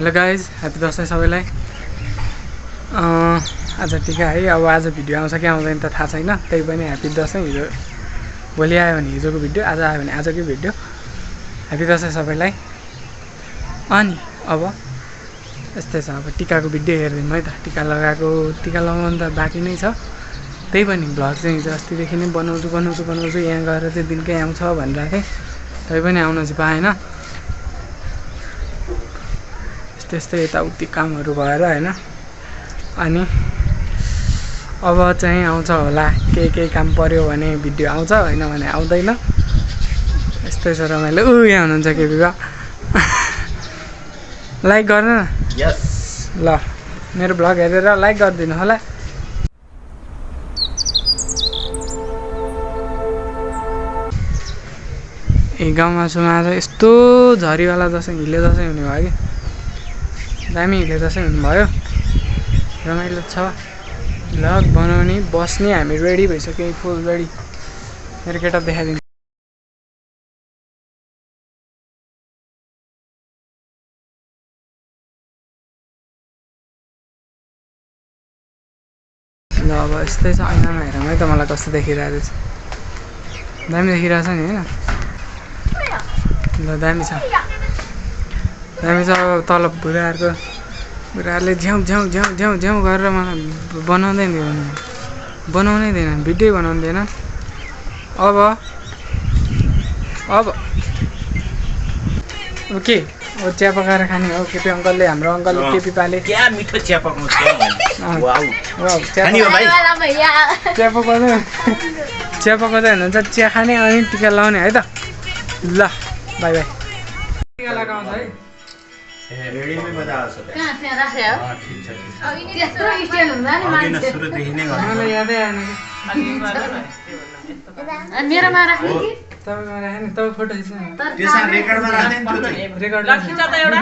Hello guys, happy Dashain सबैलाई। आज टिका है। अब आज भिडियो आउँछ कि आउँदैन त थाहा छैन, त्यही पनि ह्यापी दसैँ। हिजो भोलि आयो भने हिजोको भिडियो, आज आयो भने आजकै भिडियो। ह्यापी दसैँ सबैलाई। अनि अब यस्तै छ, अब टिकाको भिडियो हेरिदिउँ है त। टिका लगाउनु त बाँकी नै छ, त्यही पनि भ्लग चाहिँ हिजो अस्तिदेखि नै बनाउँछु यहाँ गएर चाहिँ दिनकै आउँछ भनेर थिएँ, तै पनि आउन चाहिँ पाएन। त्यस्तै यताउति कामहरू भएर होइन। अनि अब चाहिँ आउँछ होला, केही काम पर्यो भने भिडियो आउँछ, होइन भने आउँदैन। यस्तै छ रमाइलो। यहाँ हुनुहुन्छ केपी बा। लाइक गर्न न। यस ल, मेरो भ्लग हेरेर लाइक गरिदिनु होला। गाउँमा छु आज यस्तो झरीवाला दसैँ, हिले दसैँ हुने भयो कि दामी हिले दसैँ हुनुभयो। रमाइलो छ। भ्लग बनाउने बस्ने हामी रेडी भइसक्यो, फुल रेडी। मेरो केटअप देखाइदिनु। ल अब यस्तै छ। ऐनामा हेरौँ है त मलाई कस्तो देखिरहेको छ। दामी देखिरहेछ नि होइन। ल दामी छ, दामी छ। अब तल बुढाहरूले झ्याउ गरेर मलाई बनाउँदै दिएन, भिडियो बनाउनु दिएन। अब के अब चिया पकाएर खाने हो। केपी अङ्कलले, हाम्रो अङ्कलले, केपी पाले क्या मिठो चिया पकाउँछ। चिया पकाउँदै हुनुहुन्छ। चिया खाने अनि टिका लगाउने है त। ल बाई बाई। टिका लगाउँछ है। रेडीमै बजा आउँछ कहाँ त्यहाँ राख्यो हो ठीक छ त्यस्तो स्ट्यान्ड हुँदैन नि मान्छे सुरुदेखि नै गर्नु मलाई यादै आएन कि अनि मेरोमा राख्ने कि तपाईँकोमा राखेँ नि। तपाईँ फोटो खिच्नु न। त्यसमा रेकर्डमा राख्दैन त्यो चाहिँ रेकर्ड खिच्छ त एउटा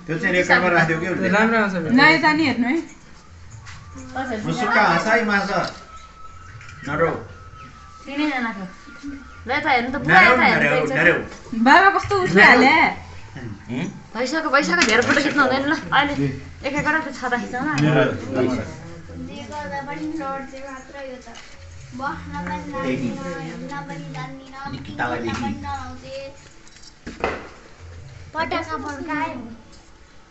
त्यो चाहिँ रेकर्डमा राख्दियो के उसले राम्रो आउँछ भिडियो। नाइ जानी हेर्नु है मुसुक्का हँसाइ माछ नरौ तिनै जनाको ल त हेर्नु त पुरा नरौ यता नरौ हेर्नु नरौ बाबा कस्तो उठ्नु हाले भइसक्यो धेरै फोटो खिच्नु हुँदैन। ल अहिले एकैवटा छ त खिच्नु न पटाका पड्कायो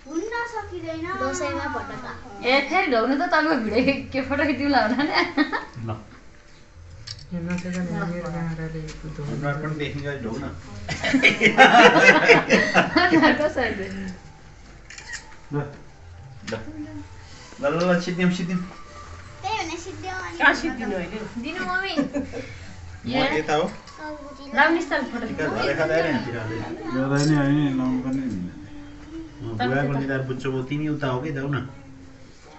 हुन्न सकिँदैन दसैँमा पटाका ए फेरि ढौनु त तपाईँको भिडियो के फोटो खिच्नुला होला नि नसकेन मेरो क्यामेराले अनुहार पनि देखिन्छ ढौ न कसरी ल ल ल सिद्धियौँ त्यही भने सिद्धियो अनि कहाँ सिद्धिनु अहिले दिनु मम्मी म यता हो लाउने स्थल फोटो टिका झरे खाँदै नि गर्दैन होइन लाउनु पर्ने नि बुढाको निधार बुझ्छौ तिमी उता हो कि जाऊ न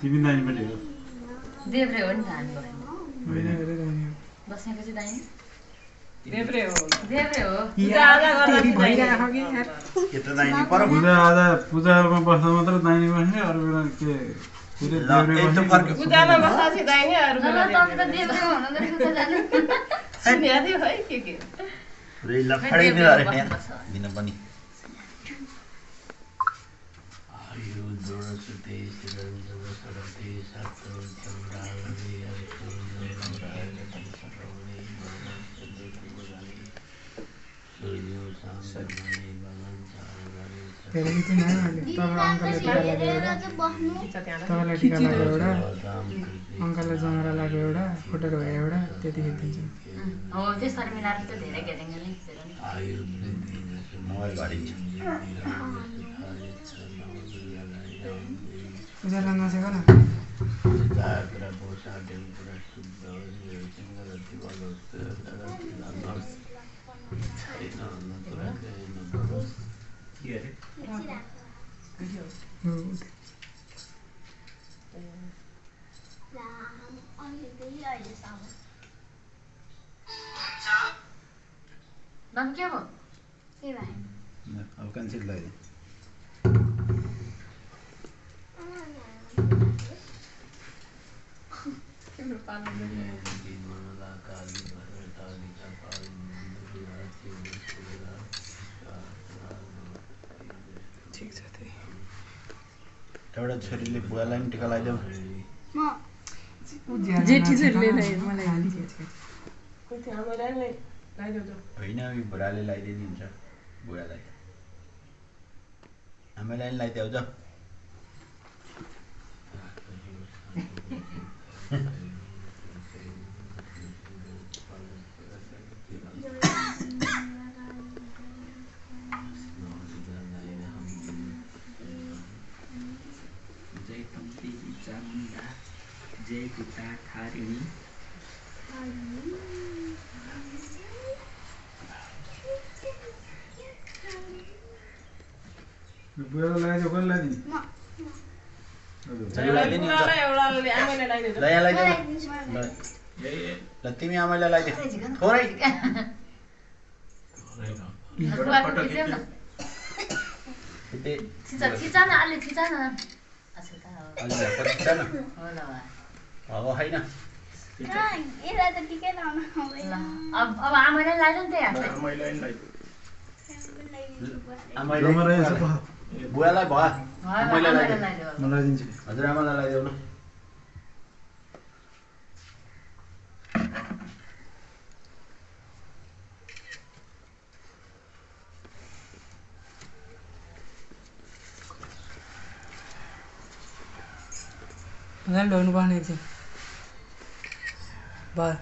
तिमी दाइनपट्टि हो देब्रे हो नि त हामी होइन हेरेर जाने हो। बस्नेको चाहिँ दाहिने देब्रे हो देब्रे हो तेरी भइरहेको कि यार। यता दाहिने पर पूजामा बस्दा मात्र दाहिने बस्ने, अरू बेला के पुरै देब्रे एकदम बस्ने। फर्क पूजामा बस्दा चाहिँ दाहिने अरू ल तपाईँ त देब्रे हुनु त उता जानु सुन्या थियो है के पुरै लफाडै दियो अरे दिन पनि हेरेको थिएन अहिले। तपाईँ अङ्कलले टिका लाग्यो एउटा, बस्नु तपाईँलाई टिका लाग्यो एउटा, अङ्कललाई जमरा लाग्यो एउटा, फोटोहरू भयो एउटा, त्यति खिचिदिन्छु। हो त्यसरी मिलाएर त धेरै घेरेङ्गले खिचेर नि मोबाइल घरिन्छ उजाला नसेको न। के अरे नाम के हो के भाइ अब क्यान्सल लगाइदिए ठिक छ त्यही। एउटा छोरीले बुवालाई पनि टिका लगाइदेऊ जेठी छोरीले मलाई होइन यो बुढाले लगाइदिने हुन्छ बुवालाई आमालाई पनि लगाइदेऊ जाऊ जय पिता थारिणी बुवालाई लगाइदियो कसले लगाइदिने लगाइदिने हुन्छ ल यहाँ लगाइदेऊ ल तिमी आमालाई लगाइदेऊ थोरै थिचा न अलि थिचा न अलि पछि न हो होइन यसलाई त टिकै लाउन आउँदैन अब आमालाई लगाइदिनु नि त्यही बुवालाई भयो आमालाई लगाइदेऊ म लगाइदिन्छु हजुर आमालाई लगाइदेऊ न मजाले ढोग्नु पर्ने चाहिँ भयो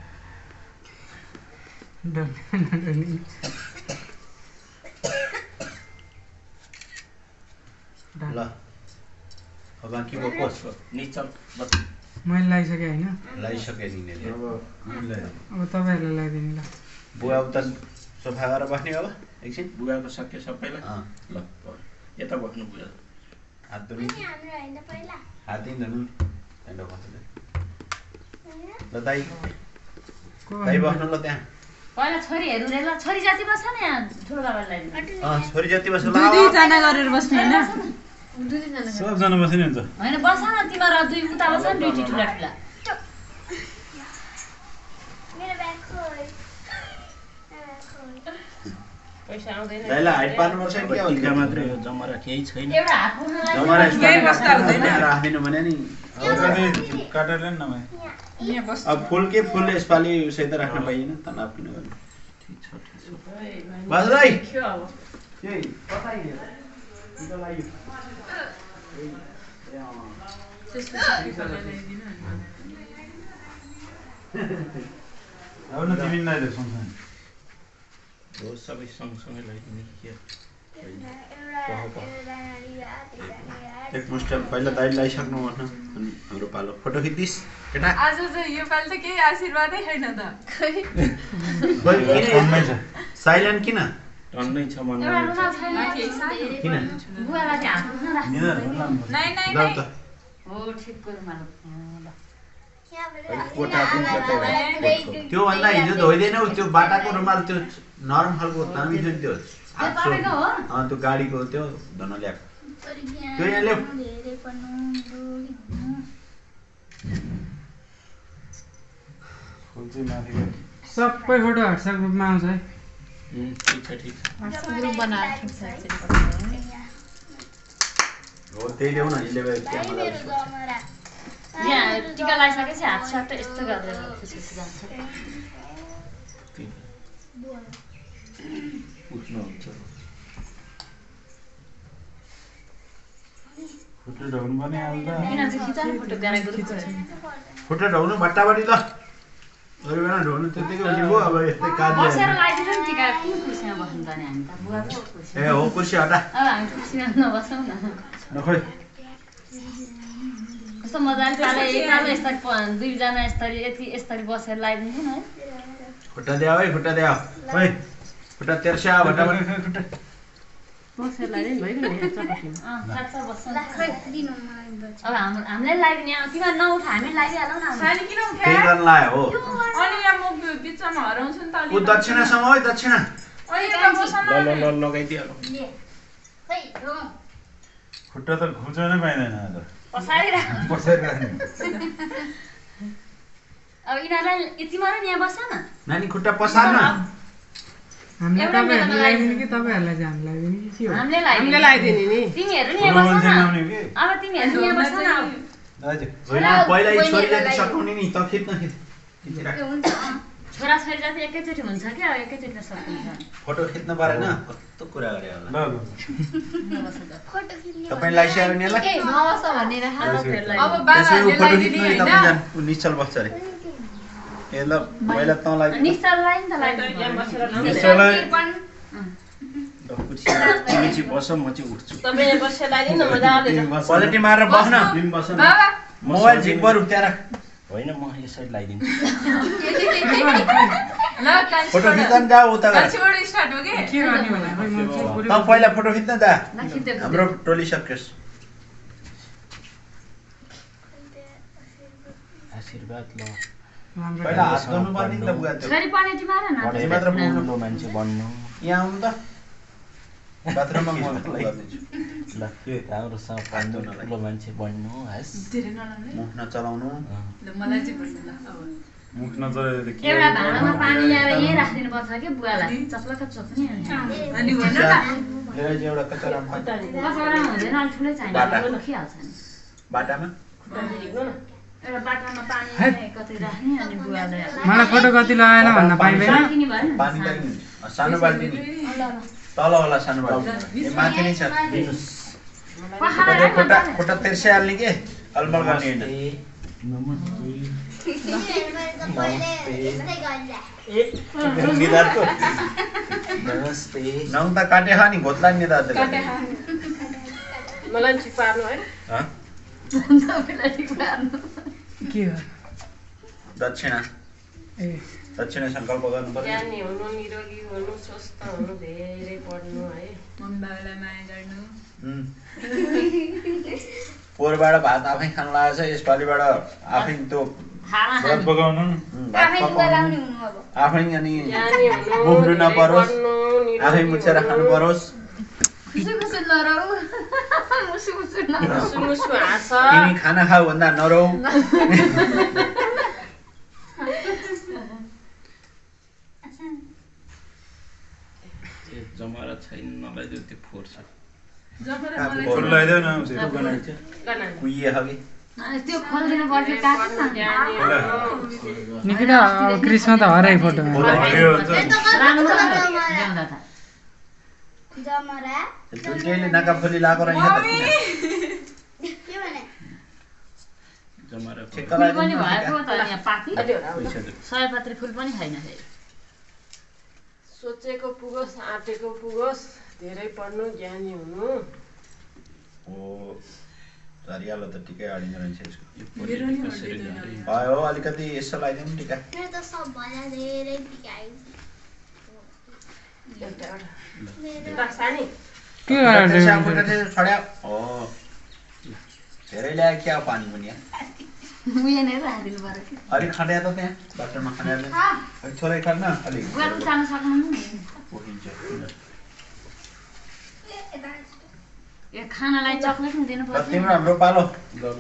ल अब बाँकी बोकोस् मैले लगाइसकेँ होइन लगाइसकेँ नि अब मैले अब तपाईँहरूलाई लगाइदिने ल बुवा उता सोफा गरेर बस्ने अब एकछिन बुवाको सक्यो सबैलाई ल यता बस्नु बुवा हात धुने हाम्रो होइन पहिला हात दिन धुनु त्यहाँ बस्नु ल दाइ दाइ बस्नु ल त्यहाँ पहिला छोरीहरू रे ल छोरी जाति बस्छ नि यहाँ ठुलो बाबालाई छोरी जति बस्नु दुई दुईजना गरेर बस्ने होइन सबजना बस्ने हुन्छ होइन बस न तिमीहरू दुई उता बस्छ नि दुईटी ठुला ठुला मेरो ब्याग खोइ पैसा आउँदैन दाइलाई हाइट पार्नुपर्छ कि अब टिका मात्रै हो जमरा केही छैन एउटा हात पुग्नलाई जमरा यही बस्दा हुँदैन? राखिदिनु भने नि काटेर ल्याउनु न भाइ यहाँ बस्छ अब फुल के फुल यसपालि सहित राख्न पाइएन तनाव किन गर्नु बाजुलाई थियो अब अब न तिमी नआइदेऊ सँगसँगै हो सबै सँगसँगै लगाइदिने कि एकमुष्ट पहिला दाइ लगाइसक्नु भन्न अनि हाम्रो पालो फोटो खिच्दिस् केटा आज चाहिँ योपालि त केही आशीर्वादै छैन त साइलेन्ट किन टन्नै छ एउटा मनमा रुमाल छैन किन बुवालाई चाहिँ हात पुग्न राख्नु नै नै जाऊ त हो ठिकको रुमाल ल कोठा पनि कतै त्योभन्दा हिजो धोइदिएनौ त्यो बाटाको रुमाल त्यो नरम खालको दामी थियो नि त्यो तपाईँको हो त्यो गाडीको त्यो धन ल्याएको त्यो यहाँ ल्याऊ फुल चाहिँ माथि सबै फोटो व्हाट्सएप ग्रुपमा आउँछ है ठिक छ ग्रुप बनाएर हो त्यही ल्याउ न यसले क्यामेरा यहाँ टिका लगाइसकेपछि हात सट्ट यस्तो गरेर खुसी जान्छ उठ्नुहुन्छ फोटो ढाउनु पनि आउँदा किन चाहिँ खिचाउनु फोटो बिहान ग्रुप फोटो ढाउनु भट्टाभट्टी ल अरू बेला ढाउनु त्यतिकै उठेको अब यस्तै काज बसेर लगाइदिनु नि टिका कुन कुर्सीमा बस्नु जाने हामी त बुवाको कुर्सी ए हो कुर्सी हटा अब हामी कुर्सीमा नबसौँ न नखोइ कस्तो मजाले पाले एकालो यस्तरी दुईजना यस्तरी यति यस्तरी बसेर लगाइदिन्थ्यो नि है खुट्टा द्याऊ है खुट्टा द्याऊ ओइ खुट्टा तेर्स्या भट्टाभट्टी बसेर लगाइदिनु भइगयो नि चटकीमा साँच्चै बस्छौँ खै दिनु मलाई अब हामीलाई लगाइदिने अब तिमीहरू नउठ हामी लगाइदिइहालौँ न सानी किन त्यही उठायो गर्न लायो हो अनि यहाँ म बिचमा हराउँछु नि त ऊ दक्षिणासम्म है दक्षिणा अनि यता बस्न ल ल ल लगाइदिइहालौँ खै रोम खुट्टा त खुचाउनै पाइँदैन आज पछाडि राख बसेर राख्ने अब यिनीहरूलाई यति मात्रै यहाँ बस्छ न नानी खुट्टा पसार्न हामीले तपाईहरुलाई लगाइदिने कि तपाईहरुलाई चाहिँ हामीले लगाइदिने कि के हो हामीले हामीले लगाइदिने नि तिमीहरू नि यहाँ बस्न न अब तिमीहरू नि यहाँ बस्न न पहिला यी छोरीले त सकाउने नि त खिच्न खिचिराख छोरा छोरी जति एकैचोटि हुन्छ क्या अब एकैचोटि सकिन्छ फोटो खिच्न पारेन कस्तो कुरा गरे होला ल फोटो खिच्ने तपाईं लाइसेर नि ए नबस भनेर अब फेरि अब त्यसैको बाबाले फोटो लगाइदिने खिच्नु हैन तपाईँ निश्चल बस्छ रे ए ल पहिला त लागि निश्चललाई नि त लाग्यो यहाँ बसेर यसलाई तिमी चाहिँ बस म चाहिँ उठ्छु तपाईँ यहाँ बसेर लगाइदिनु न मजाले क्वालिटी मारेर बस्न तिमी बस न बाबा मोबाइल झिकबर उठ्याएर होइन म यसरी लगाइदिन्छु ल फोटो खिच्न जा उता गएर कान्छीबाट स्टार्ट हो के के गर्ने होला खै मान्छे पुरै त पहिला फोटो खिच्न जा खिच्दै हाम्रो टोली सकियोस् आशीर्वाद ल राम्रो पहिला हात गर्नु पर्ने नि त बुवा त्यो छोरी पनेटी मार न यही मात्र पुग्नु ठुलो मान्छे बन्नु यहाँ आउनु त बाथरुममा म गरिदिन्छु ल राम्रोसँग पढ्नु ठुलो मान्छे बन्नु हस् धेरै नलाउने मुख नचलाउनु ल मलाई चाहिँ भन्नु ल अब मुख नचलेर के एउटा भाँडामा पानी ल्याएर यहीँ राखिदिनु पर्छ कि बुवालाई चप्लक चोक्ने अनि भन्नु न धेरै चाहिँ एउटा कचरा कचरा हुँदैन अलिक ठुलै चाहिने बाटा। ठुलो खिहाल्छ नि बाटामा एउटा बाटामा पानी कतै राख्ने अनि बुवाले मलाई फोटो कति लगाएन भन्न पाइँदैन राखिने भएन पानी त सानो बाल्टी नि तल होला सानो बाल्टी ए माथि नै छ पखाला खुट्टा खुट्टा तेर्सिहाल्ने के अलमल गर्ने होइन निदारको नमस्ते नङ त काटे खा नि घोत्ला नि दाजु मलाई ठिक पार्नु है के हो दक्षिणा ए दक्षिणा संकल्प गर्नु पर्यो ज्ञानी हुनु निरोगी हुनु स्वस्थ हुनु धेरै पढ्नु है मम्मी बाबालाई माया गर्नु पोहोरबाट भात आफै खान लागेको छ यसपालिबाट आफै त्यो खाना भात पकाउनु भात आफै लुगा लाउने पकाउनु हुनु अब आफै अनि ज्ञानी हुनु मुख्नु नपरोस् पढ्नु आफै मुछेर खानु परोस् मुसु नरौ मुसु सुमुसु हाँस तिमी खाना खाऊ भन्दा नरौ जमरा छैन नलाइदियो त्यो फोर्छ जबरा फुल लगाइदेऊ न कुहिए हगे त्यो खोलिदिनु पर्थ्यो काट्नु न निकिता अब क्रिसमा त हराइ फोटोमा राम्रो ल्याउँदा त जमरा दुईटैले नाका फुली लगाएको रहेछ त के भने जमरा ठिक्क फुल पनि लगाइदिनु भएको त यहाँ पाती सयपत्री फुल पनि छैन फेरि सोचेको पुगोस् आँटेको पुगोस् धेरै पढ्नु ज्ञानी हुनु हो झरियालो त टिकै अडिने रहेछ यसको मेरो नि हट्दैन भयो अलिकति यसो लगाइदिउँ टिका मेरो त सबभन्दा धेरै बिगायो सानी के गरेर छड्या हो धेरै ल्यायो क्या पानी पनि यहाँ उयो नै राखिदिनु पर्यो कि अलिक खन्या त त्यहाँ बाटोमा खन्या अलिक थोरै खन्न अलिक बुवा उचाल्न सक्नुहुन्न नि पोखिन्छ यो खानालाई चक्लेट पनि दिनु र पर्छ तिम्रो हाम्रो पालो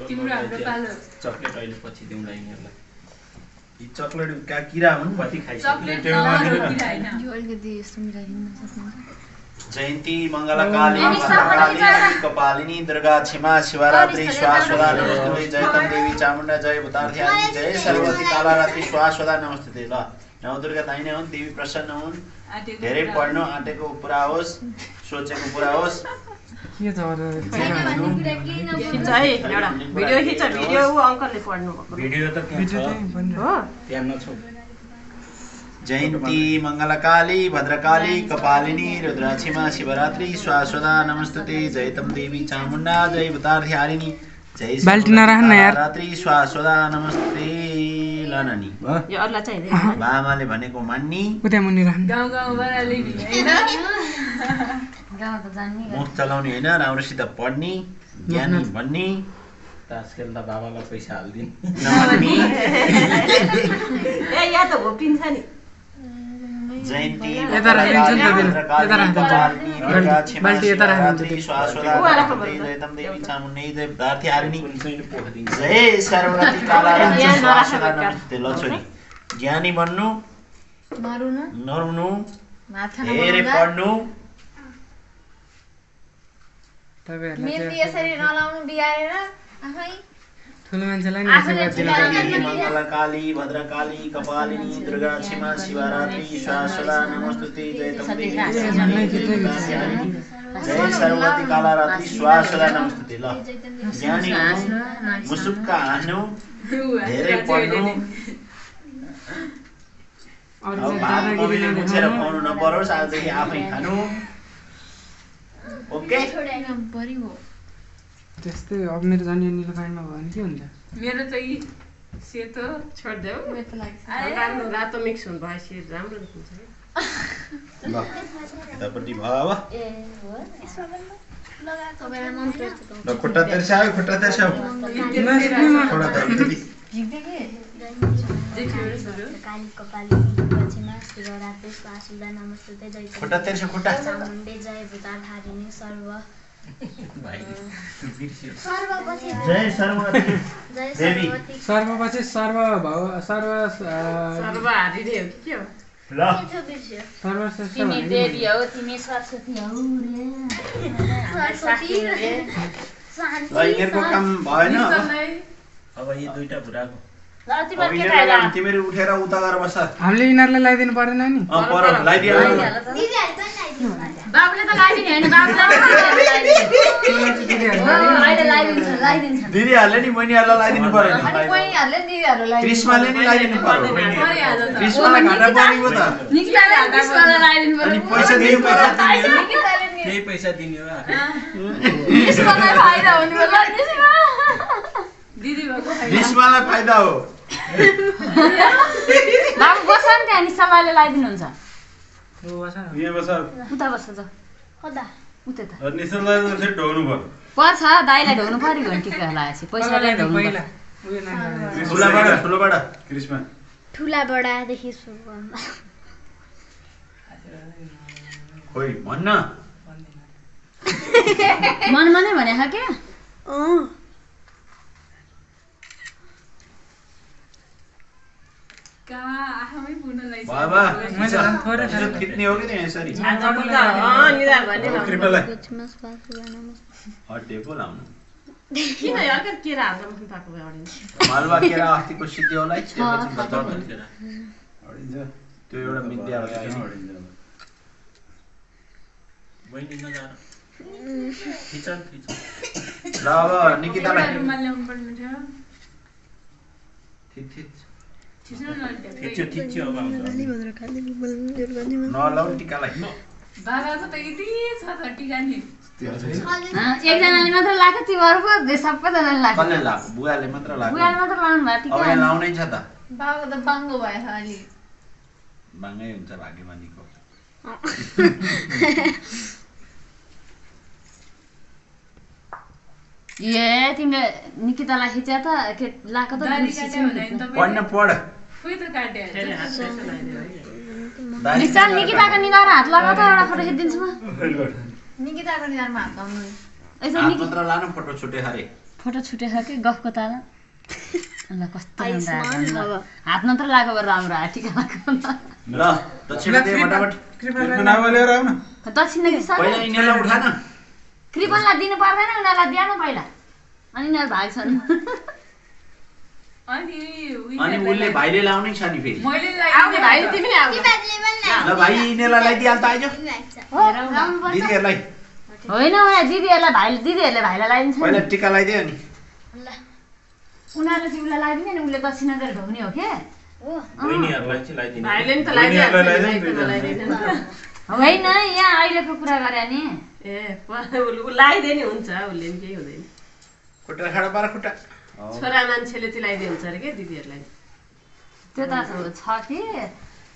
तिम्रो हाम्रो पालो चक्लेट अहिले पछि दिउँला यिनीहरूलाई यी चक्लेट किरा हुन् कति खाइसक्यो चक्लेट नराम्रो किरा हैन जयन्ती मङ्गलकाली भद्रकाली कपालिनी दुर्गा क्षमा शिवरात्रि स्वास्वदा नमस्ते जयतम देवी चामुण्डा जय भूतार्थ्यानी जय सरस्वती कालारात्रि स्वास्वदा नमस्ते ल नौ दुर्गा दाहिने हुन् देवी प्रसन्न हुन् धेरै पढ्नु आँटेको पुरा होस् सोचेको पुरा होस् के छ अरे खिच्छ है एउटा भिडियो खिच्छ भिडियो ऊ अङ्कलले पढ्नु भएको भिडियो त भिडियो त्यहाँ चाहिँ छ बन्द हो त्यहाँ नछौ जयन्ती मङ्गलकाली भद्रकाली कपालिनी रुद्राक्षिमा शिवरात्रि स्वास्वदा नमस्ते जयतम देवी चामुण्डा जय भूतार्थ्यारिणी जय बाल्टी नराख्नु न यार। रात्रि स्वास्वदा नमस्ते लननी यो अरूलाई चाहिँ बामाले भनेको मान्नी उता मुनि राख्नु गाउँ गाउँबाट ल्याइदिने हैन गाउँ त जान्ने मुख चलाउने होइन राम्रोसित पढ्ने ज्ञानी भन्ने तास खेल्दा बाबालाई पैसा हालिदिनु नभन्ने ए यहाँ त घोपिन्छ नि जयन्ती यता राखिदिन्छ नि त बेलु। यता राखिदिन्छ। बाल्टी यता राखिदिन्छ। जयतम देवी चामुण्डै जय भूतार्थ्यारिणी कुन चाहिँ पोखरिन्छ जय सरस्वती कालारात्रि स्वास्वदा नमस्ते ल छोरी ज्ञानी बन्नु नरुनु नरुनु धेरै पढ्नु तपाईँहरूलाई मेहन्दी यसरी नलाउनु बिहाएर आफै ठुलो मान्छेलाई नि आशीर्वाद दिन देवी मङ्गलकाली भद्रकाली कपालिनी दुर्गा क्षमा शिवरात्रि शाश्वता नमस्तुते जयतम देवी जय सर्वती कालारात्रि स्वाश्वता नमस्तुते ल ज्ञानी हुनु मुसुक्का हाँस्नु धेरै पढ्नु अब भात मम्मीले मुछेर खुवाउनु नपरोस् आजदेखि आफै खानु ओके त्यस्तै अब मेरो जन्य निलो प्यान्टमा भयो भने के हुन्छ मेरो त यी सेतो छोड्देऊ राम्रो रातो मिक्स हुनु भएपछि राम्रो देखिन्छ कि ल यतापट्टि भयो अब ल खुट्टा तेर्स्यायो थोडा धर्ती काली कपाली दक्षिणा शिवरात्रि स्वासुदा नमस्ते जय खुट्टा तेर्स्यो खुट्टा चामुण्डे जय भूताधारिणी सर्व जय सर्वती देवी सर्वपछि सर्व भव सर्व सर्व हारिदिए हो कि के हो ल सर्वश्रेष्ठ तिमी भनेको देवी हौ तिमी सरस्वती हौ रे ल यिनीहरूको काम भएन अब यी दुईटा भुराको ल तिम्रो अब के यिनीहरूलाई खाइला तिमीहरू उठेर उता गरेर बस हामीले यिनीहरूलाई लगाइदिनु पर्दैन नि पर लगाइदियो बाबुले त लगाइदिने होइन बाबुले अहिले लगाइदिन्छ दिदीहरूले नि बहिनीहरूलाई लगाइदिनु परेन अनि बहिनीहरूले दिदीहरूलाई क्रिस्माले नि लगाइदिनु पर्यो क्रिस्मालाई घाटा परेको त निकिताले त्यसवाला लगाइदिनु अनि पर्यो पैसा दिनु पैसा त्यही पैसा दिने हो त्यसवाला फाइदा हुनु पर्यो दिदी भएको ग्रीष्मलाई फाइदा हो बाबु बस्छ नि त्यहाँ निसाबाले लगाइदिनुहुन्छ यहाँ बस उता बस्छ त कता उता त निशललाई फेरि ढोग्नु पर्यो पर्छ दाइलाई ढोग्नु पर्यो भने टिका लगाएपछि पैसाले ढोग्नु पहिला पर्छ उयो नानी ठुलोबाट क्रिस्मा ठुला बडादेखि सुरु गर्नु खोइ भन्न मनमा नै भने क्या कहाँ आफै पुग्न लैछ बाबा मैले झन् थोरै यसो खिच्ने हो कि नि यसरी निधार भन्ने कृपयालाई दक्षिणा स्वासुदा नमस्ते टेबल लाउनु किन अर्को केरा हाल्दा मुखमा पाएको भए अडिन्छ मालवा केरा अस्तिको सिद्धियोलाई त्यसपछि अडिन्छ त्यो एउटा विद्या हो बहिनी नजार खिच ल अब निकितालाई रुमाल ल्याउनु पर्ने थियो थिच थिच्नु न थिच्यो अब आउँछ नलाउनु टिकालाई बाबाको त यति छ त टिका नि एकजनाले मात्र लाग्यो त्यो अर्को सबैजनाले लाग्यो कसले लाग्यो बुवाले मात्र लाग्यो बुवाले मात्र लाउनु भयो अब टिका यहाँ लाउनै छ त बाबाको त बाङ्गो भएछ अलि बाङ्गै हुन्छ भाग्यमानीको ए तिमीले निकितालाई खिच्या त के लाको त दाडी काट्यो भने नि पढ्न पढ खोइ त काट्यो निकिता निकिताको निधार हात लगा त एउटा फोटो खिचिदिन्छु म निकिताको निधारमा हात लाउनु यसो हात मात्र लानु फोटो छुटे खारे फोटो छुटेछ कि गफको तारा ल कस्तो राम्रो हात मात्र लगाएको भएर राम्रो हात टिका लगाएको ल दक्षिणा दे फटाफट कृष्ण नाम लिएर आउन दक्षिण कि पहिला यिनीहरूलाई उठा न कृपनलाई दिनु पर्दैन उनीहरूलाई दिएन पहिला अनि यिनीहरू भाग्छन् अनि अनि उसले भाइले लाउनै छ नि फेरि मैले आउने भाइ तिमीले आऊ ल भाइ यिनीहरूलाई लगाइदिइहाल त आइज दिदीहरूलाई होइन उनीहरू दिदीहरूले भाइलाई लगाइदिन्छ पहिला टिका लगाइदियो नि उनीहरूले चाहिँ उसलाई लगाइदिने नि उसले दक्षिणा गरेर ढोग्ने हो के बहिनीहरूलाई चाहिँ लगाइदिने भाइले नि त लगाइदिहाल्छ होइन यहाँ अहिलेको कुरा गरे नि ए ऊ लगाइदिए नि हुन्छ उसले नि केही हुँदैन खुट्टा खाडा पार खुट्टा छोरा मान्छेले चाहिँ लगाइदिए हुन्छ अरे के दिदीहरूलाई त्यो त छ कि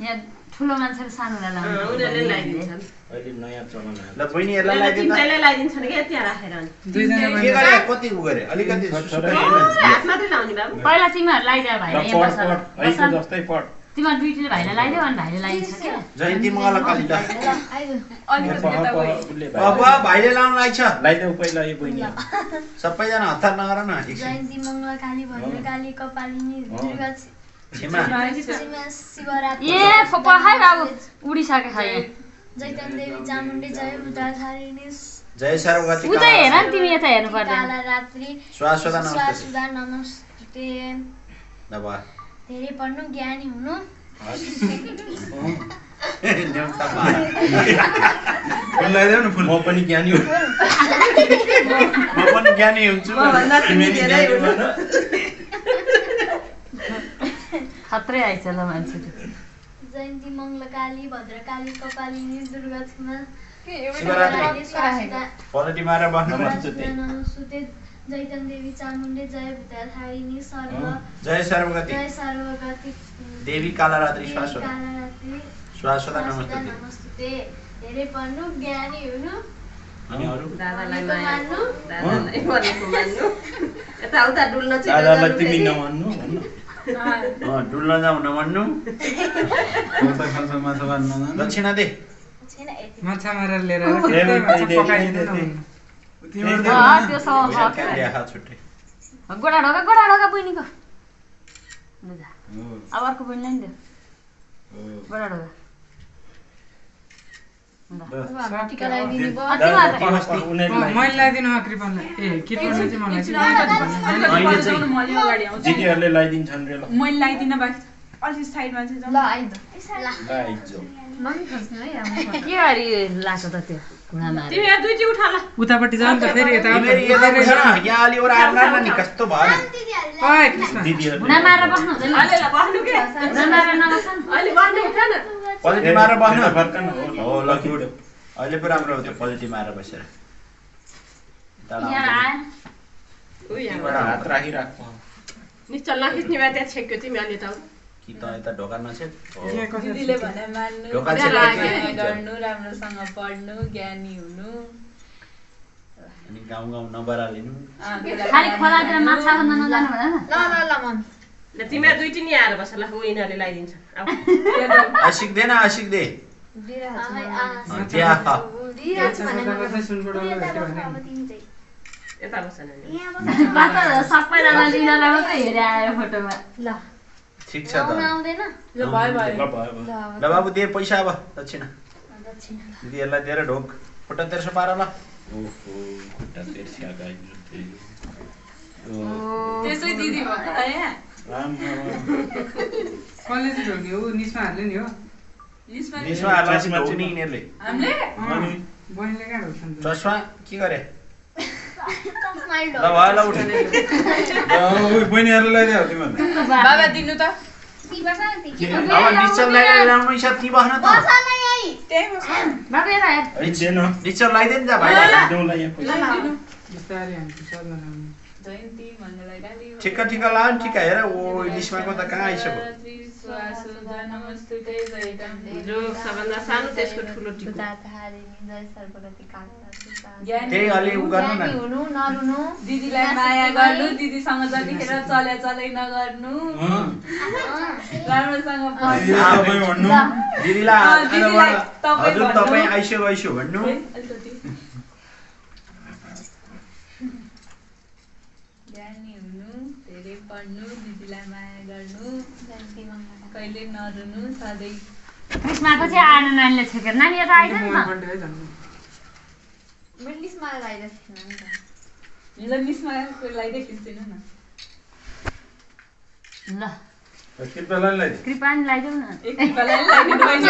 यहाँ ठुलो मान्छेले सानोलाई लाउनु उनीहरूले लगाइदिन्छन् अहिले नयाँ चलन आयो ल बहिनीहरूलाई लगाइदियो त तिमीलाई लगाइदिन्छन् क्या त्यहाँ राखेर अनि दुईजना के गरे कति उ गरे अलिकति हात मात्रै लाउने बाबु पहिला तिमीहरू लगाइदियो भाइलाई यहाँ बस अहिलेको जस्तै पढ तिमीहरू दुईटीले भाइलाई लगाइदियो अनि भाइले लगाइदिन्छ क्या जयन्ती मङ्गलकाली ल अलिकति यता गयो उसले अब भाइले लाउनु लाग्छ लगाइदेऊ पहिला यो बहिनी सबैजना हतार नगर न जयन्ती मङ्गलकाली भद्रकाली कपालिनी दुर्गा क्षमा शिवरात्रि ए पखाइ बाबु उडिसके खाए जैतन देवी चामुण्डे जय बुद्धाधारिणी जय सर्वगति उ त हेर नि तिमी यता हेर्नु पर्दैन काला रात्रि स्वास्वदा नमस्ते स्वासुदा नमस्ते दबा धेरै पढ्नु ज्ञानी हुनु फुल लगाइदेऊ न फुल म पनि ज्ञानी हुँ म पनि ज्ञानी हुन्छु भन्दा तिमी धेरै हुनु खत्रै आइछ ल मान्छे जयन्ती मङ्गलकाली भद्रकाली कपालिनी दुर्गा क्षमा शिवरात्रि पलटी मारेर बस्नु नमस्ते जैतन देवी चामुण्डे जय बुद्धाधारिणी जय सर्वगति जय सर्वगति देवी कालारात्रि स्वास्वदा कालारात्रि स्वास्वदा नमस्ते नमस्ते धेरै पढ्नु ज्ञानी हुनु अनि अरु दादालाई भनेको मान्नु दादालाई भनेको मान्नु यताउता डुल्न चाहिँ दादालाई तिमी नमान्नु भन्नु डुल्न जाऊ नभन्नु माछा मार्न दक्षिणा दे छैन यति माछा मारेर लिएर त्यो सब ल्याखा छुट्टै गोडा ढोका बहिनीको ल जा अब अर्को बहिनीलाई नि दियो गोडा ढोका टिका लगाइदिनु भयो अति मात्र मैले लगाइदिनु कृपनलाई ए कृपनले चाहिँ मलाई दिदीहरूले लगाइदिन्छन् रे ल मैले लगाइदिन बाँकी अलि साइडमा चाहिँ ल आइज आइजो के गरी लाग्छ त त्यो घुँडामा तिमी यहाँ दुईटी उठा ल उतापट्टि जाऊ नि त फेरि यता आऊ नि त। यहाँ अलि ओरा आर्ला नि कस्तो भयो ओइ कृष्ण दिदीहरूले घुँडा मारेर बस्नु हुँदैन अहिले ल बस्नु के घुँडा मारेर नबस्नु अहिले बस्नु उठा न पल्टी मारेर बस्नु फर्कन हो ल क्युट अहिले पो राम्रो हो त्यो पल्टी मारेर बसेर यहाँ आए उ यहाँ हात राखिराख्नु निश्चल नखिच्ने भए त्यहाँ छेक्यो तिमी अलि त कि त यता ढोका नछेप यहाँ कसरी दिदीले भने मान्नु ढोका ज्ञान छेप गर्नु राम्रोसँग पढ्नु ज्ञानी हुनु अनि गाउँ गाउँ नबरालिनु खाली खोलातिर माछा खन्न नजानु भन न ल मम ल तिमी दुईटी नि आएर बस ल उ यिनीहरूले लगाइदिन्छ अब सिक्दैन सिक्दे दिइरहेछ यता बस न सबैजना लिनलाई मात्रै हेरे आयो फोटोमा ल ठिक छ त आउँदैन ल भयो भयो ल भयो ल बाबु दे पैसा अब दक्षिणा दिदीहरूलाई दिएर ढोक खुट्टा तेर्सो पार ल ओहो खुट्टा तेर्स्या गाई त्यसै दिदी भएको त यहाँ कसले चाहिँ ढोग्यो ऊ निस्माहरूले नि हो निस्मा हाल्ला चाहिँ ढोक्ने यिनीहरूले हामीले बहिनीले कहाँ ढोग्छन् त? चस्मा के गरे स्माइल ल भयो ल उठ बहिनीहरूले लगाइदियो तिमीहरूले बाबा दिनु त अब निश्चल ल्याउनु हिसाब ती बस्न त त्यही बस्नु बाबु यता हेर दिनु निश्चल लगाइदिए नि त भाइ देउला यहाँ पैसा बिस्तारै हामी सर्न लाउने जयन्ती मङ्गलकाली ठिक्क ठिक्क ला नि ठिक्क हेर ओ निस्माको त कहाँ आइसक्यो नमस्ते जयतम जो सबभन्दा सानो त्यसको ठुलो टिको त्यही अलि उ गर्नु न हुनु नरुनु दिदीलाई माया गर्नु दिदीसँग जतिखेर चले चलै नगर्नु राम्रोसँग पढ्नु तपाईँ भन्नु दिदीलाई दिदीलाई तपाईँ हजुर भन्नु। तपाईँ आइसक्यो आइसक्यो भन्नु अलिकति ज्ञानी हुनु धेरै पढ्नु दिदीलाई माया गर्नु कहिले नरुनु सधैँ क्रिस्माको चाहिँ आएन नानीले छेकेर नानी यता आइज नि त बर्थडे है झन् मिन्डिसमा लगाइरहेको थिएन नि त ल मिसमा लगाइदिए खिच्दैन न ल कृपयालाई लगाइदियो कृपानी लगाइदेऊ न एक कृपालाई लगाइदिनु भएछ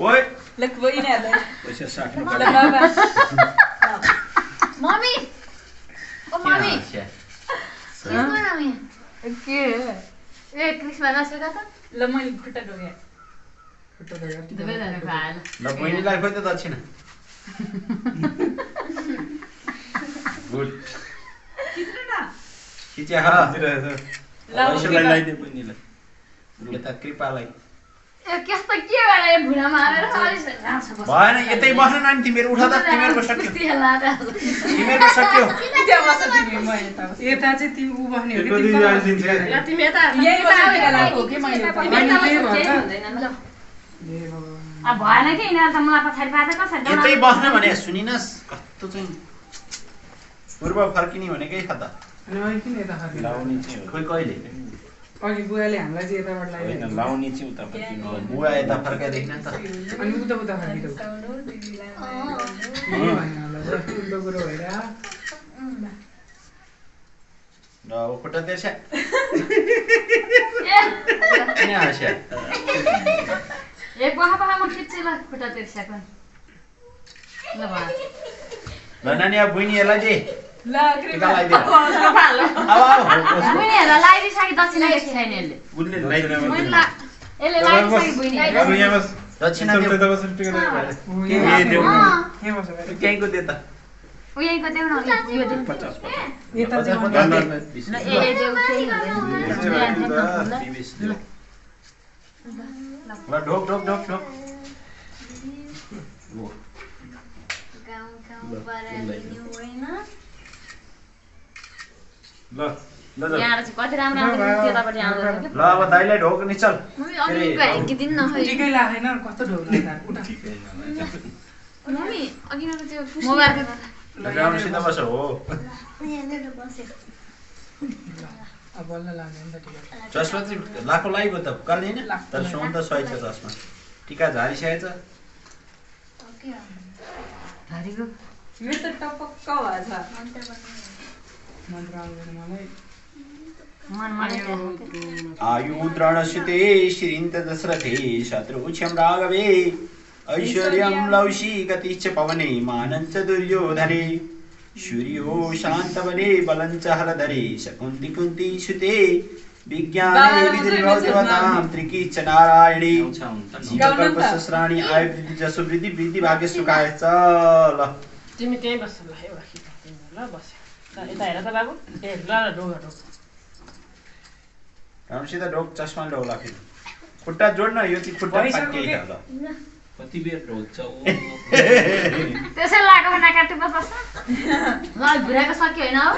ओइ ल यिनीहरूलाई पैसा साट्नु ल बाबा मम्मी ओ मम्मी छ्या। के ए क्रिस्मा नसकेका त ल मैले खुट्टा ढोगेँ खुट्टा ढोगेर टिका दुवैजना खाएन ल बहिनीलाई खोइ त दक्षिणा गुड खिच्नु न खिच्या ह ल पैसालाई लगाइदियो बहिनीलाई यता कृपालाई ए कस्तो के गरे भुँडा मारेर भएन यतै बस्न न नि तिमीहरू उठ त तिमीहरूको सक्यो तिमीहरूको सक्यो त्यहाँ बस्छ तिमी म यता बस्छु। यता चाहिँ तिमी ऊ बस्ने हो कि कति तिमी तल आइदिन्छ बस्ने? ल तिमी यता यही बसेर लगाएको हो कि मैले अनि त्यही भएर केही त- हुँदैन ल ए भगवान्। अब भएन कि यिनीहरू त मलाई पछाडि पाएर कसरी यतै बस्न भने सुनिनस् कस्तो चाहिँ पूर्व फर्किने भनेकै छ त अनि अहिले किन यता फर्किनु? लाउने चाहिँ हो। खोइ कहिले अघि बुवाले हामीलाई चाहिँ यताबाट होइन लगाइदियो लाउने चाहिँ उता फर्किनु बुवा यता फर्काइदेखि त अनि उता उता फर्किँदो हँसाउनु दिदीलाई माया गर्नु यही भएन होला त ठुलो कुरो भएर ल खुट्टा तेर्स्या किन हाँस्या एक बहा बहा म खिच्छु ल खुट्टा तिर्स्याको ल भा ल नानी अब बहिनीहरूलाई दे ल टिका लगाइदिएर अब बुइनीहरूलाई लगाइदिइसके दक्षिणा के छैन यसले उसले लगाइदिनु मैले ला यसले लगाइदिइसके बुइनीहरूलाई दक्षिणा देऊ के बस्छ क्याइको दे त उयैको देऊ न यो देऊ यता चाहिँ न ए देऊ केही हुँदैन ल ढोक ढोक ढोक ढोक गाउँ गाउँ बरालिनु होइन ल ल यहाँ चाहिँ कति राम्रो राम्रो त्यतापट्टि आउँदैन ल अब दाइलाई ढोक नि चल मम्मी अघि हिर्किदिनु न खै टिकै लागेन कस्तो ढोक्ला उठा मम्मी अघि न त्यो मोबाइलको राम्रोसित बस हो यहाँनिर बस्यो अब बल्ल लाग्दैन नि त टिका चस्मा चाहिँ लाखो लागेको त कालिन तर सोन त सही छ चस्मा टिका झारिसकेछ हरिको मेरो त टपक्क भएछ मन्त्र आउँदैन मलाई आयुद्रणसुते श्रीन्त दशरथे शत्रुक्षं राघवे ऐश्वर्यं लौषीगति च पवने मानञ्च दुर्योधने सूर्यो शान्तवने बलञ्च हलधरे शकुन्ति कुन्ती सुते विज्ञाने विधिर्भवतां त्रिकी च नारायणे जीवकल्पसहस्राणि आयुर्वृद्धि जसुवृद्धि वृद्धि भाग्य सुखाय च ल तिमी त्यही बस्छ ल एउटा खिच्छ ल बस यता हेर त बाबु ए ल ढोग ढोग राम्रोसित ढोक चस्मा ढोला फेरि खुट्टा जोड्न यो चाहिँ खुट्टा पाकिएको ल कति बेर ढोल्छ ऊ त्यसै लाको भने काट्नु बस्छ ल भुराको सक्यो होइन अब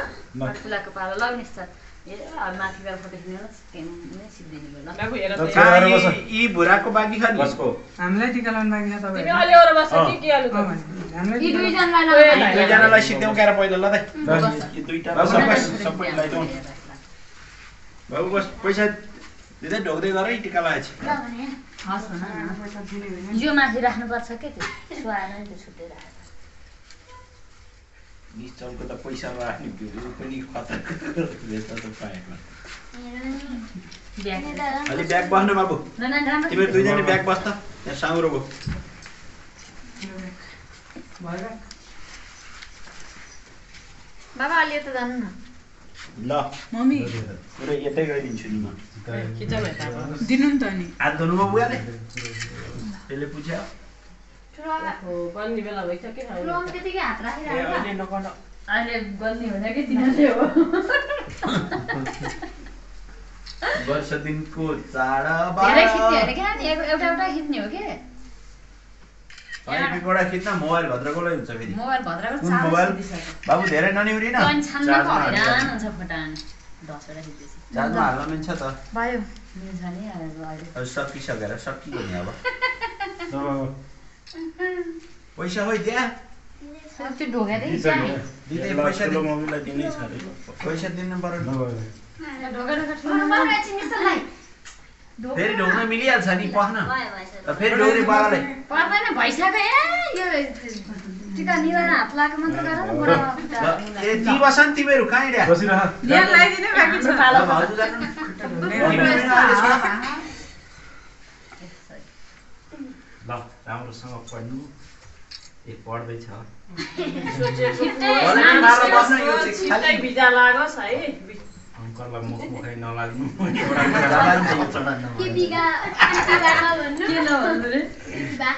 फुलाको पालो लग्नेछ ए अब माथिबाट फोटो खिच्नुहोस् केही सिद्धिनु भयो ल बाबु हेर त यी भुराको बाँकी खाने कसको हामीलाई टिका लाउनु बाँकी छ तिमी तपाईँ अलि अरू बस्छ कि के अलि हामीलाई यी दुईजनालाई दुईजनालाई सिद्ध्याउँ क्यार पहिला ल यो दुईटा बाबु बस सबै लगाइदिउँ बाबु बस पैसा दिँदै ढोक्दै गर है टिका लगाएछ हस् न यो माथि राख्नुपर्छ के त्यो सुहाएर नि त्यो छुट्टै राखेको निश्चलको त पैसा राख्ने भ्यू पनि खतरा बेच्दा त पाएको अलि ब्याग बस्नु बाबु तिमीहरू दुईजना ब्याग बस्छ यहाँ साङ्ग्रो भयो बाबा अलि यता जानु न ल मम्मी पुरै यतै गइदिन्छु नि म खिच न यता दिनु नि त नि हात धुनुभयो बुवाले त्यसले पुछ्यो बन्दी बेला भइसक्यो ठुलोमा त्यतिकै हात राखिरहेको अहिले नगर्न अहिले गल्ती हुँदा कि तिनीहरूले हो वर्ष दिनको चाड धेरै खिच्ने होइन क्या एउटा एउटा खिच्ने हो के एउटा खिच्न मोबाइल भद्रकोलाई हुन्छ फेरि मोबाइल भद्राको कुन मोबाइल बाबु धेरै ननिउरिन छानमा हैरान हुन्छ फटान 10 वटा खिचेपछि चार्जमा हाल्न मिल्छ त भयो मिल्छ नि अहिले अब सकिसकेर सकियो नि अब पैसा होइ त्यहाँ त्यो ढोका चाहिँ दिँदै पैसा ठुलो मम्मीलाई दिनै छ अरे पैसा दिनु पर्यो ढोका ढोका ठुलो फेरि ढोक्न मिलिहाल्छ नि पख्न फेरि ढोक्ने बाबालाई पर्दैन भइसक्यो ए यो टिका निवार हात लाएको मात्र गर न बुढामा ए ती बस नि तिमीहरू कहाँ हिँड्या ध्यान लगाइदिनु बाँकी छ पालो भाउजू जानु ल राम्रोसँग पढ्नु ए पढ्दैछ छिट्टै भिजा लागोस् है अङ्कललाई मुखै नलाग्नु के बिगा बिगामा भन्नु के नभन्नु रे बा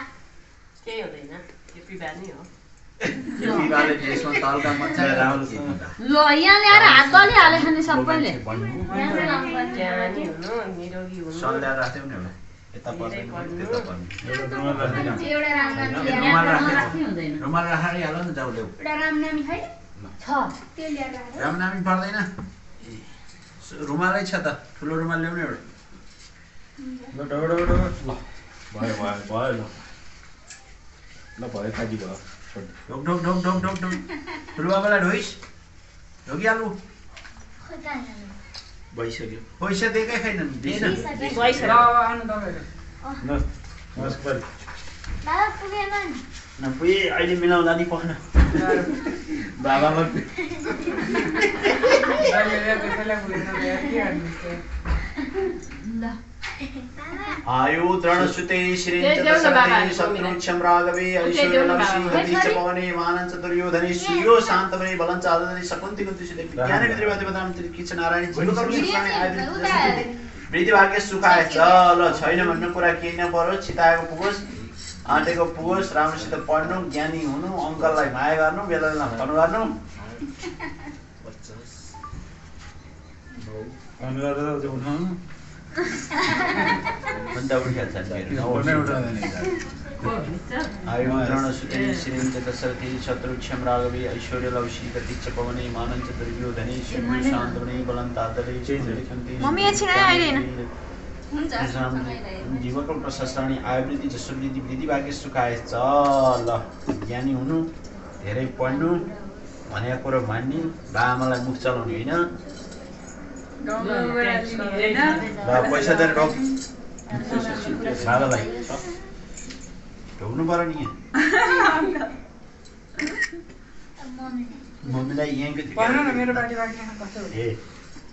केही हुँदैन यो पिबा नि हो बिबाले ड्रेसमा तल्का मच्छा राम्रोसँग ल यहाँ ल्याएर हात दलिहाले खाने सबैले भन्नु ज्ञानी हुनु निरोगी हुनु सल्लाह राख्थ्यौ नि एउटा यता पर्दैन त्यता पर्दैन एउटा रामनामी रुमाल राख्ने राख्नै हुँदैन रुमाल राखेर हाल न जाउ ल्याउ एउटा रामनामी है छ त्यो ल्याएर राख रामनामी पर्दैन रुमालै छ त ठुलो रुमाल ल्याउने एउटा ल डबड डबड ल भयो भयो भयो ल भयो खाजी भयो ढोक ढोक ढोक ढोक ढोक ढोक ठुलो बाबालाई ढोइस ढोकिहाल्नु खोइ कहाँ जानु भइसक्यो पैसा दिएकै छैनन् ल अब आउनु तपाईँहरू नमस्कार दादा पुगेन नि नपुगे अहिले मिलाउँला नि पख्न बाबामा आयु तृणसुते श्रीरन्ते शत्रुक्षम राघवे ऐश्वर्यलक्ष्मी गतिश्च पवने मानञ्च दुर्योधने सूर्यो शान्तमने बलञ्च आदने शकुन्ति कुन्तिसुते ज्ञाने विद्रिवते बदाम त्रिकिच नारायण जीवकर्मस्वामी आयुर्वेद वृद्धि भाग्य सुखाय ल छैन भन्ने कुरा केही नपरोस् चिताएको पुगोस् आँटेको पुगोस् राम्रोसित पढ्नु ज्ञानी हुनु अङ्कललाई माया गर्नु बेला बेला फोन गर्नु आयुर्वेदरणसुते श्रीरन्ते दशरथे शत्रुक्षम राघवे ऐश्वर्यलक्ष्मी गतिश्च पवने मानञ्च दुर्योधने सूर्यो शान्तमने बलन्तादले जीवको प्रशस्तानी आयुर्वेदी जसवृद्धि वृद्धि भाग्य सुखाय ल ज्ञानी हुनु धेरै पढ्नु भनेको कुरो मान्ने बाआमालाई मुख चलाउने होइन ल पैसा दिएर ढोक सादालाई ढोक्नु पर्यो नि मम्मीलाई यहीँको मेरो बाटी बाटी ए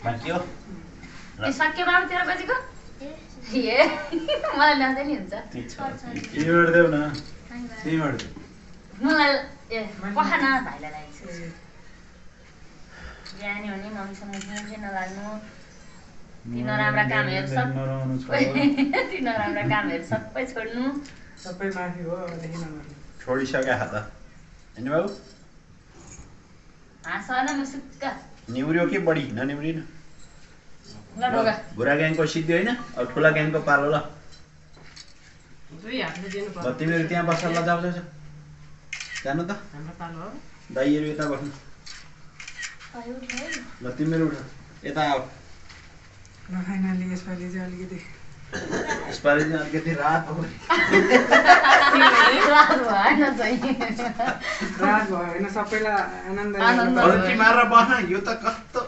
बाँकी हो सक्यो बाबु 13 बजेको ए मलाई ल्याउँदै नि हुन्छ तिमीबाट देऊ न तिमीबाट मलाई ए पखाना भाइलाई लाग्छ ज्ञानी हुने मम्मीसँग मुखै नलाग्नु ती नराम्रा कामहरू सबै छोड्नु सबै माफी हो अबदेखि नगर्नु छोडिसक्यो हात होइन बाबु हाँस न मुसुक्क निहुर्यो कि बढी ननिहुरिन ल ढोका बुढा ग्याङको सिद्धि होइन अब ठुला ग्याङको पालो ल दुई हातले दिनु पर्छ तिमीहरू त्यहाँ बस्छ ल जाऊ जाऊ जानु त हाम्रो पालो हो दाइहरू यता बस्नु ल तिमीहरू उठ यता आऊ ल फाइनली यसपालि चाहिँ अलिकति यसपालि चाहिँ अलिकति रात हो रात भयो होइन सबैलाई आनन्द अल्टी मारेर बस्न यो त कस्तो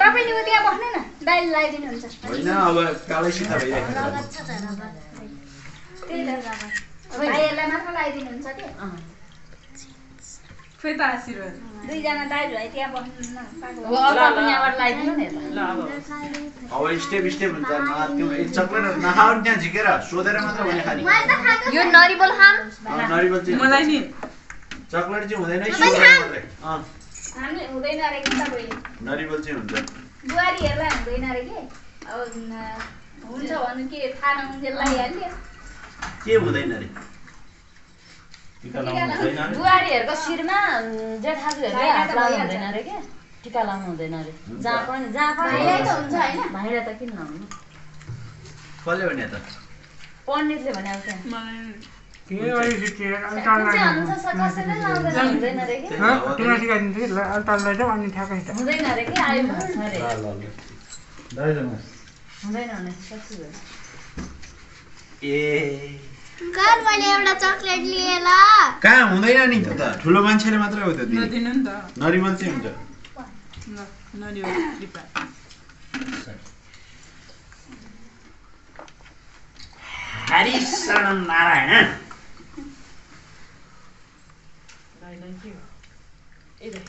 तपाईले उता बस्नु न दाइले लगाइदिनुहुन्छ होइन अब कालै सिधा भइरहेको छ त्यही त भाइहरूलाई मात्र लगाइदिनुहुन्छ के फेरि त आशीर्वाद दुईजना दाइहरूलाई त्यहाँ बस्नु न अब यहाँबाट लगाइदिनु नि ल अब अब स्टेप हुन्छ त्यो चक्लेट नखाऊ त्यहाँ झिकेर सोधेर मात्र भने खाने यो नरिवल खाम नरिवल चाहिँ मलाई नि चक्लेट चाहिँ हुँदैन है सोधेर मात्रै हामी हुँदैन रे कि तपाईले नरिवल चाहिँ हुन्छ बुहारीहरूलाई हुँदैन रे के अब हुन्छ भन्नु के थाहा नहुन्जेल लगाइहाल्यो के हुँदैन रे टिका लाउनु हुँदैन बुहारीहरूको शिरमा जेठाजुहरूले हात लाउनु हुँदैन रे के टिका लाउनु हुँदैन रे जहाँ पनि भाइलाई त हुन्छ होइन भाइलाई त किन नहुनु कसले भने त पण्डितले भने अब त्यहाँ मलाई के अहिले सिकेर अलि कुन टाढा चाहिँ हुन्छ कसैले लाउँदैन हुँदैन रे कि तिमीलाई सिकाइदिन्छु कि ल अलि टाढा लैजाऊ अनि ठ्याक्कै छ हुँदैन रे कि आयु भन्छ रे ल दाइ जानुहोस् हुँदैन भने सक्छु ए घर मैले एउटा चकलेट लिएँ ल कहाँ हुँदैन नि त ठुलो मान्छेले मात्रै हो त दिने नदिनु नि त नरिवल चाहिँ हुन्छ नदियो कृपा हरि शरण नारायण दाइलाई के हो ए दाइ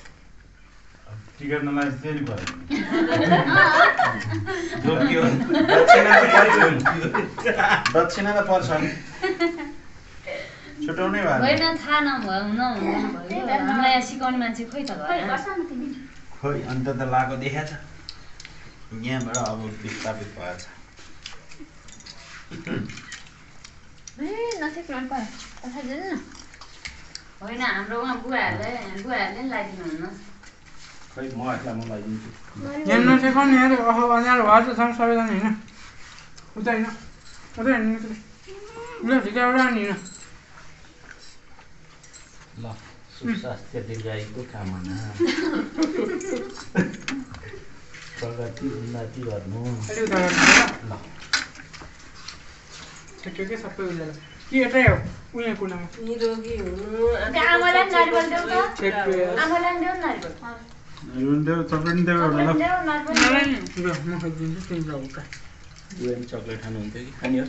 टिकट नलाइ फेरि भयो जोकियो दक्षिणा त पर्छ छुटाउनै भयो होइन थाहा नभए नहुनु भयो हामीलाई यहाँ सिकाउने मान्छे खोइ त भएन खोइ अन्त त लाएको देखाएको छ यहाँबाट अब विस्थापित भएछ होइन हाम्रो उहाँ बुवाहरूले नि लगाइदिनुहुन्न खै म यसलाई म लगाइदिन्छु यहाँ नसिकाउने अरे अह अँध्यारो भएर छ सबैजना होइन उता होइन उता हिँड्नु ल झिकाबाट नि हिँड ल सुस्वास्थ्य दीर्घायुको कामना प्रगति उन्नति गर्नु अलि उता गर्नु ल ठिकै के सबै उजाला के यतै हो उयो कुनामा निरोगी हुनु आमालाई नारिवल देऊ त ठिकै आमालाई देऊ नारिवल चक्लेट देऊ एउटा ल ल म खाइदिन्छु तिमीलाई उका उयो पनि चक्लेट खानुहुन्थ्यो कि खाने हो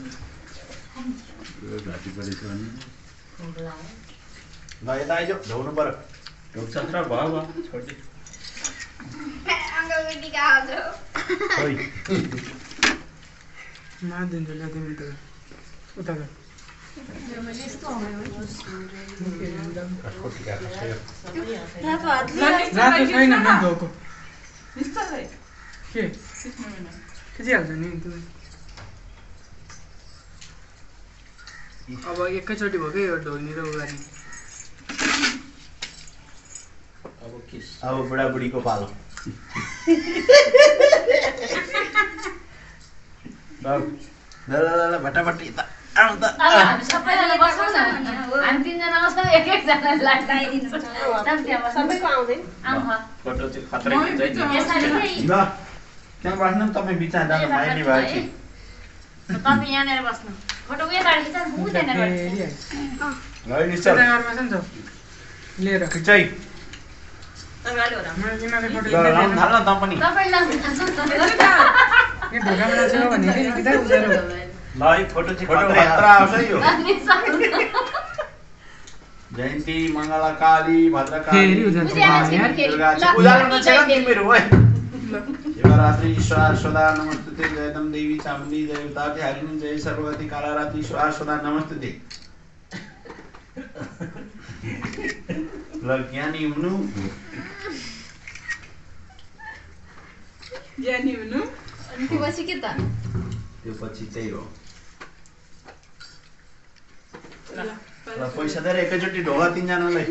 घाँटी परेछ भने ल यता आइज ढाउनु पर्यो ढोक सत्र भयो छोड्दे खोइ मा दिन्छु ल तिमी त उता गयो रातो छैन नि धोको के खिचिहाल्छ नि तिमी अब एकैचोटि भयो कि यो ढोल्ने र उगार्ने अब किस अब बुढाबुढीको पालो ल भटाभट यता आउँ त हामी सबैजना बसौँ न हामी तिनजना बस्छौँ एक एकजना लगाइदिनु पर्छ सबैको आउँदैन फोटो चाहिँ खत्रै हुन्छ है ल त्यहाँ बस्नु नि तपाईँ बिचमा जानु भयो नि भयो कि तपाईँ यहाँनिर बस्नु फोटो उयोबाट खिच्छ ऊ त्यहाँनिर ल निश्चल लिएर खिचाइ यिनीहरूले फोटो ल लाउनु थाल न त पनि तपाईँ लाउनु यो ढोकामा नाच्यो भने कि उज्यालो ल है फोटो चाहिँ खत्रै खतरा आउँछ है यो जयन्ती मङ्गला काली भद्रकाली दुर्गा उजालो नछेर तिमीहरू है शिवरात्रि स्वाहा सदा नमस्ते जयतम देवी चामुण्डी जय उताते हारिणी जय सर्वगति कालारात्रि स्वाहा सदा नमस्ते ल ज्ञानी हुनु ज्ञानी हुनु अनि त्यो पछि के त त्यो पछि चाहिँ हो ल ल पैसा दिएर एकैचोटि ढोगा तिनजनालाई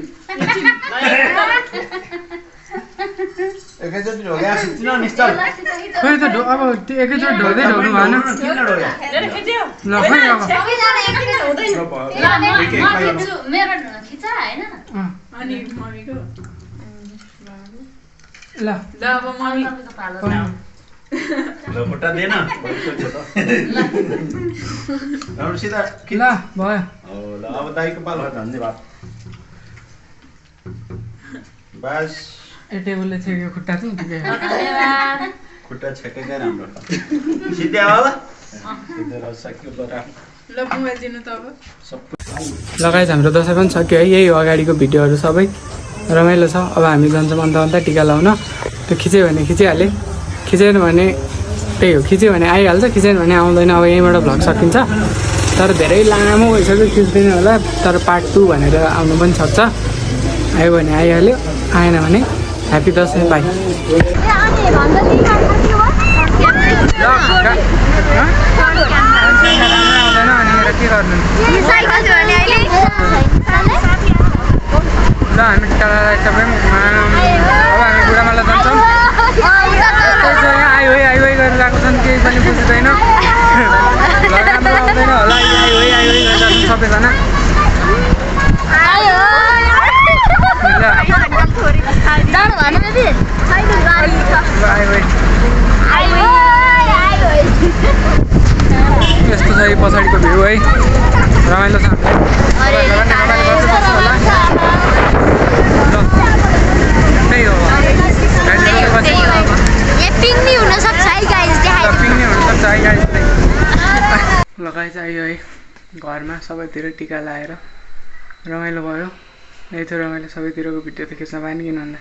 एकैचोटि ढोगा खिच्नु निश्चल खोइ त अब त्यो एकैचोटि ढोल्दै ढोल्नु भएन किन ढोगा ल खोइ अब सबैजना एकैचोटि हुँदैन मेरो खिचा होइन अनि मम्मीको ल ल अब मम्मी तपाईँको पालो ल खुट्टा दिएन सिधा ल भयो ल अब दाइको पालो धन्यवाद बस ए टेबलले छेक्यो खुट्टा चाहिँ ठिकै हो धन्यवाद खुट्टा छेकेकै राम्रो सिधै होला सक्यो ल राख ल मोबाइल दिनु त अब लगायत हाम्रो दसैँ पनि सक्यो है यही हो अगाडिको भिडियोहरू सबै रमाइलो छ अब हामी जान्छौँ अन्त टिका लाउन त्यो खिच्यो भने खिचिहालेँ खिचेन भने त्यही हो खिच्यो भने आइहाल्छ खिचेन भने आउँदैन अब यहीँबाट भ्लग सकिन्छ तर धेरै लामो भइसक्यो खिच्दैन होला तर पार्ट 2 भनेर आउनु पनि सक्छ आयो भने आइहाल्यो आएन भने ह्याप्पी दसैँ बाई के गर्नु ल हामी टिकालाई सबै अब हामी बुढामाला जान्छौँ आयो है गरेर गएको छन् केही पनि बुझ्दैन राम्रो आउँदैन होला आयो है गरेर सबैजना यस्तो छ पछाडिको भ्यू है रमाइलो छ त्यही हो लगाइ चाहियो है घरमा सबैतिर टिका लाएर रमाइलो भयो यही थियो रमाइलो सबैतिरको भिडियो त खिच्न पाएन किन भन्दा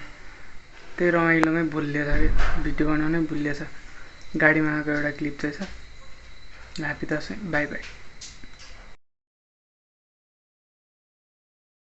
त्यही रमाइलोमै भुलिएछ कि भिडियो बनाउनै भुलिएछ गाडीमा आएको एउटा क्लिप चाहिँ छ ह्याप्पी दसैँ बाई बाई